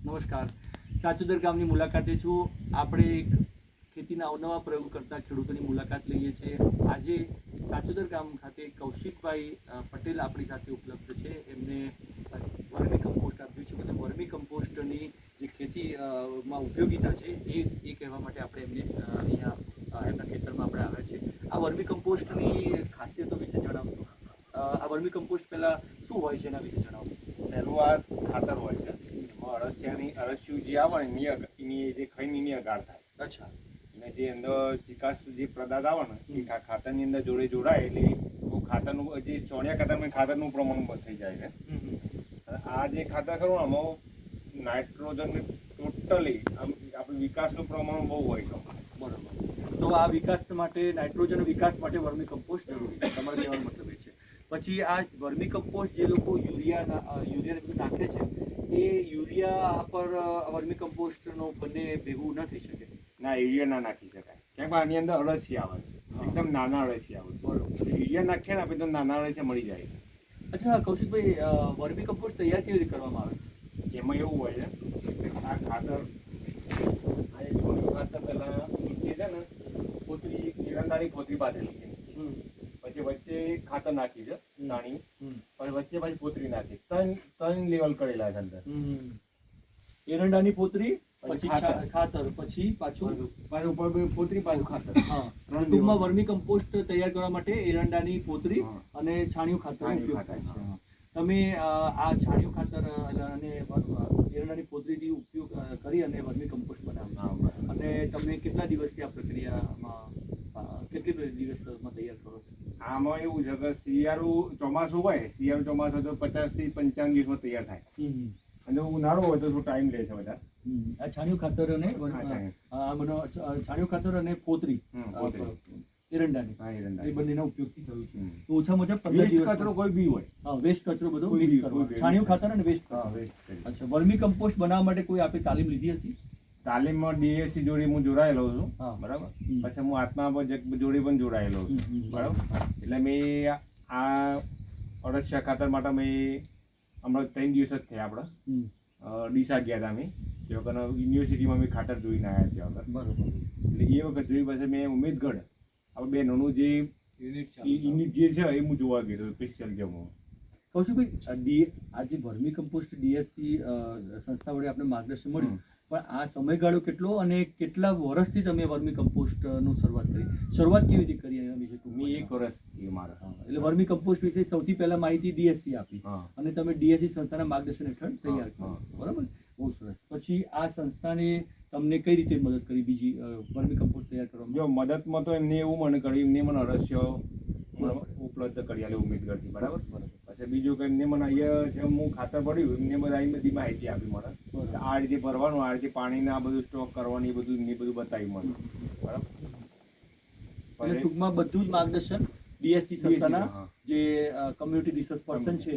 નમસ્કાર. સાચોદર ગામની મુલાકાતે છું. આપણે એક ખેતીના અવનવા પ્રયોગ કરતા ખેડૂતોની મુલાકાત લઈએ છીએ. આજે સાચોદર ગામ ખાતે કૌશિકભાઈ પટેલ આપણી સાથે ઉપલબ્ધ છે. એમને વર્મી કમ્પોસ્ટ આપ્યું છે. બધા વર્મી કમ્પોસ્ટની જે ખેતીમાં ઉપયોગિતા છે એ કહેવા માટે આપણે એમને અહીંયા એમના ખેતરમાં આપણે આવ્યા છે. આ વર્મી કમ્પોસ્ટની ખાસિયતો વિશે જણાવશો. આ વર્મી કમ્પોસ્ટ પહેલાં શું હોય છે એના વિશે જણાવો. પહેલું આ ખાતર હોય છે. અળસિયું જે આવે ને એની જે ખાઈને એની અગાડ થાય. અચ્છા. અને જે અંદર ચિકાસ જે પદાર્થ આવે ને એ ખાતરની અંદર જોડે જોડાય એટલે ખાતરનું જે ચોણિયા ખાતરમાં ખાતરનું પ્રમાણ થઈ જાય છે. અને આ જે ખાતર ખરું આમાં નાઇટ્રોજન ટોટલી આપણે વિકાસનું પ્રમાણ બહુ હોય છે. બરોબર. તો આ વિકાસ માટે નાઇટ્રોજન વિકાસ માટે વર્મી કમ્પોસ્ટ જરૂરી છે. તમારો કહેવાનો મતલબ એ છે. પછી આ વર્મી કમ્પોસ્ટ જે લોકો યુરિયા નાખે છે એ યુરિયા પર વર્મી કમ્પોસ્ટનો બંને ભેગું ન થઈ શકે. ના, યુરિયા ના નાખી શકાય. કેમ કે આની અંદર અળસિયા આવે છે, એકદમ નાના અળસિયા આવે છે. બરોબર. યુરિયા નાખીએ ને આપણે તો નાના અળસિયા મળી જાય છે. અચ્છા કૌશિકભાઈ, વર્મી કમ્પોસ્ટ તૈયાર કેવી રીતે કરવામાં આવે છે? એમાં એવું હોય છે કે આ ખાતર આ એક છોડનું ખાતર પહેલાં નીચે છે ને પોતરી એરંડાની પોતરી બાંધેલી છે. પછી વચ્ચે ખાતર નાખી છે નાની, પછી વચ્ચે પાછી પોતરી નાખી. ત્રણ લેવલ કરેલા છે અંદર. એરંડાની પોતરી, પછી ખાતર. ખાતર, પછી પાછું ઉપર પોતરી પાછું ખાતર. હા. ટૂંકમાં વર્મી કમ્પોસ્ટ તૈયાર કરવા માટે એરંડાની પોતરી અને છાણિયું ખાતરનો છાણિયું ઉપયોગ ખાતર, થાય છે. તમે આ છાણિયું ખાતર અને એરંડાની પોતરીથી ઉપયોગ કરી અને વર્મી કમ્પોસ્ટ બનાવો અને તમે કેટલા દિવસથી આ પ્રક્રિયામાં કેટલી દિવસમાં તૈયાર કરો છો? આમાં એવું છે કે ચોમાસું હોય, ચોમાસું તો 50 થી 55 દિવસમાં તૈયાર થાય. અને ઉનાળો હોય તો શું ટાઈમ લે છે બધા. આ છાણિયું ખાતર અને છાણિયું ખાતર અને પોતરી એરંડાની એ બંનેના ઉપયોગથી થયું છે. તો ઓછામાં ઓછા 15 દિવસ કચરો કોઈ બી હોય. હા, વેસ્ટ કચરો બધો મિક્સ કરવાનો. છાણિયું ખાતર અને વેસ્ટ કચરો. અચ્છા. વર્મી કમ્પોસ્ટ બનાવવા માટે કોઈ આપે તાલીમ લીધી હતી? તાલીમમાં ડીએસસી જોડે હું જોડાયેલો છું. હા. બરાબર. પછી હું આત્મા જોડે પણ જોડાયેલો છું. બરાબર. એટલે મેં આ અળસિયા ખાતર માટે મેં હમણાં 3 દિવસ જ થયા આપણે ડીસા ગયા હતા. અમે તે વખત યુનિવર્સિટીમાં મેં ખાતર જોઈને આવ્યા ત્યાં આગળ. બરોબર. એટલે એ વખત જોઈ પછી મેં ઉમેદગઢ આપણે બહેનોનું જે યુનિટ જે છે એ હું જોવા ગયો સ્પેશિયલ જે હું. કૌશિકભાઈ, આ જે વર્મી કમ્પોસ્ટ ડીએસસી સંસ્થા વડે આપણે માર્ગદર્શન મળ્યું, પણ આ સમયગાળો કેટલો અને કેટલા વર્ષથી તમે વર્મી કમ્પોસ્ટનું શરૂઆત કેવી રીતે કરી એના વિશે મેં 1 વર્ષથી મારા. એટલે વર્મી કમ્પોસ્ટ વિશે સૌથી પહેલા માહિતી ડીએસસી આપી અને તમે ડીએસસી સંસ્થાના માર્ગદર્શન હેઠળ તૈયાર કર્યું. બરાબર. બહુ સરસ. પછી આ સંસ્થાને તમને કઈ રીતે મદદ કરી બીજી વર્મી કમ્પોસ્ટ તૈયાર કરવામાં? જો મદદમાં તો એમને એવું મને કર્યું, એમને મને અળસિયો ઉપલબ્ધ કરી આલે ઉમેદગઢથી. બરાબર. પછી બીજું કે એમને મને અહીંયા જેમ હું ખાતર પડ્યું એમને બધા બધી માહિતી આપી મને. આ રીતે ભરવાનું, આ રીતે પાણીને આ બધું સ્ટોક કરવાનું, એ બધું બતાવ્યું મને. બરાબર. એટલે ટૂંકમાં બધું જ માર્ગદર્શન ડીએસસી સંસ્થાના જે કમ્યુનિટી રિસર્ચ પર્સન છે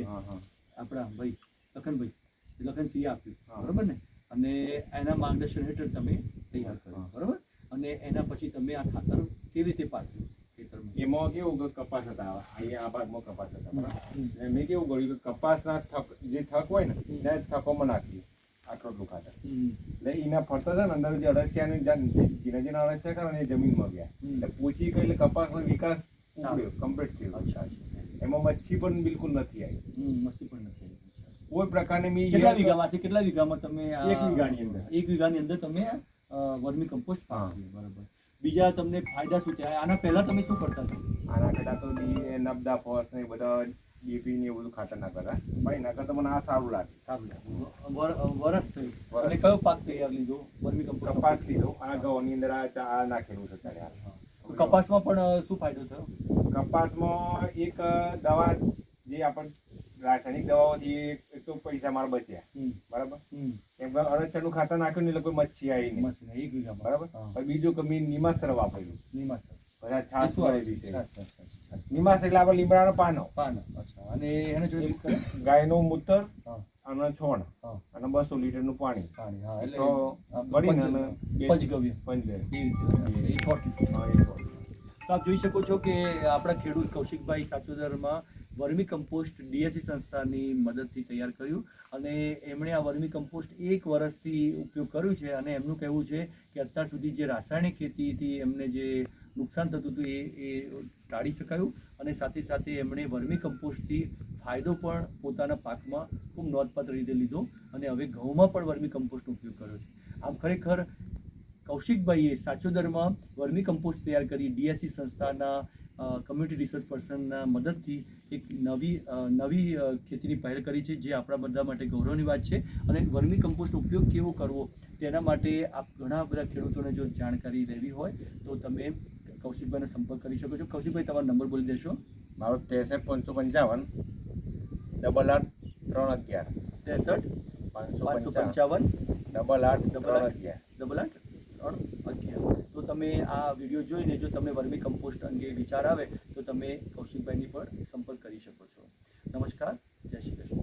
આપણા ભાઈ લખનસિંહે આપ્યું. બરાબર ને? અને એના માર્ગદર્શન હેઠળ તમે તૈયાર કર્યું. બરાબર. અને એના પછી તમે આ ખાતર કેવી રીતે પાથર્યું ખેતરમાં? એમાં કેવું કે કપાસ હતા, અહીંયા આ ભાગમાં કપાસ હતા. બરાબર. મેં કેવું કર્યું કે કપાસના જે થક હોય ને એ થકોમાં નાખ્યું આટલું ખાતર. એટલે એના ફરતા છે ને અંદર જે અળસિયાની જીના અળસિયા કરે ને એ જમીનમાં ગયા એટલે પૂછી ગઈ એટલે કપાસનો વિકાસ ઉકળ્યો, કમ્પ્લીટ થયો. અચ્છા. એમાં મચ્છી પણ બિલકુલ નથી આવી. મસ્તી પણ નથી. કોઈ પ્રકારની કેટલા વીઘામાં તમે 1 વીઘાની અંદર 1 વીઘાની અંદર તમે વર્મી કમ્પોસ્ટ પાથર્યું. બરાબર. બીજા તમને ફાયદા શું થયા? આના પહેલા તમે શું કરતા હતા? આના કરતા તો નબદા ફોસ ને બધા ડીપી ને એવું બધું ખાતર ના કરતા, પણ એના કરતા મને આ સારું લાગે. વરસ થયું અને કયો પાક તૈયાર લીધો? Vermi compost. કપાસ લીધો. આ ઘઉંની અંદર આ નાખેલું છે ત્યારે. કપાસમાં પણ શું ફાયદો થયો? કપાસમાં એક દવા જે આપણે રાસાયણિક દવાઓથી એક તો પૈસા મારા બચ્યા. બરાબર. કેમ કે અળસિયાનું ખાતર નાખ્યું ને એટલે કોઈ મચ્છી આવી નહીં. 1 વીઘામાં. બરાબર. પણ બીજું કે મેં નિમાસ્ત્ર વાપર્યું. બધા છાસ વાળેલી છે. નિમાસ્ત્ર એટલે આપણે લીમડાનો પાનો. અચ્છા. અને એને જોડે મિક્સ કરે ગાયનું મૂત્ર અને છોણ અને 200 લીટરનું પાણી. એટલે પડીને અને તો આપ જોઈ શકો છો કે આપણા ખેડૂત કૌશિકભાઈ સાચોદરમાં વર્મી કમ્પોસ્ટ ડીએસસી સંસ્થાની મદદથી તૈયાર કર્યું અને એમણે આ વર્મી કમ્પોસ્ટ 1 વર્ષથી ઉપયોગ કર્યું છે અને એમનું કહેવું છે કે અત્યાર સુધી જે રાસાયણિક ખેતીથી એમને જે નુકસાન થતું હતું એ ટાળી શકાયું અને સાથે સાથે એમણે વર્મી કમ્પોસ્ટથી ફાયદો પણ પોતાના પાકમાં ખૂબ નોંધપાત્ર રીતે લીધો અને હવે ઘઉંમાં પણ વર્મી કમ્પોસ્ટનો ઉપયોગ કર્યો છે. આમ ખરેખર કૌશિકભાઈએ સાચોદરમાં વર્મી કમ્પોસ્ટ તૈયાર કરી ડીએસસી સંસ્થાના કમ્યુનિટી રિસર્ચ પર્સનના મદદથી એક નવી ખેતીની પહેલ કરી છે, જે આપણા બધા માટે ગૌરવની વાત છે. અને વર્મી કમ્પોસ્ટનો ઉપયોગ કેવો કરવો તેના માટે આપ ઘણા બધા ખેડૂતોને જો જાણકારી લેવી હોય તો તમે કૌશિકભાઈનો સંપર્ક કરી શકો છો. કૌશિકભાઈ, તમારો નંબર બોલી દેશો. મારો 63 555 88311 63 555 88311. તો તમે આ વિડીયો જોઈને જો તમને વર્મી કમ્પોસ્ટ અંગે વિચાર આવે તો તમે કૌશિકભાઈની પણ સંપર્ક કરી શકો છો. નમસ્કાર, જય શ્રી કૃષ્ણ.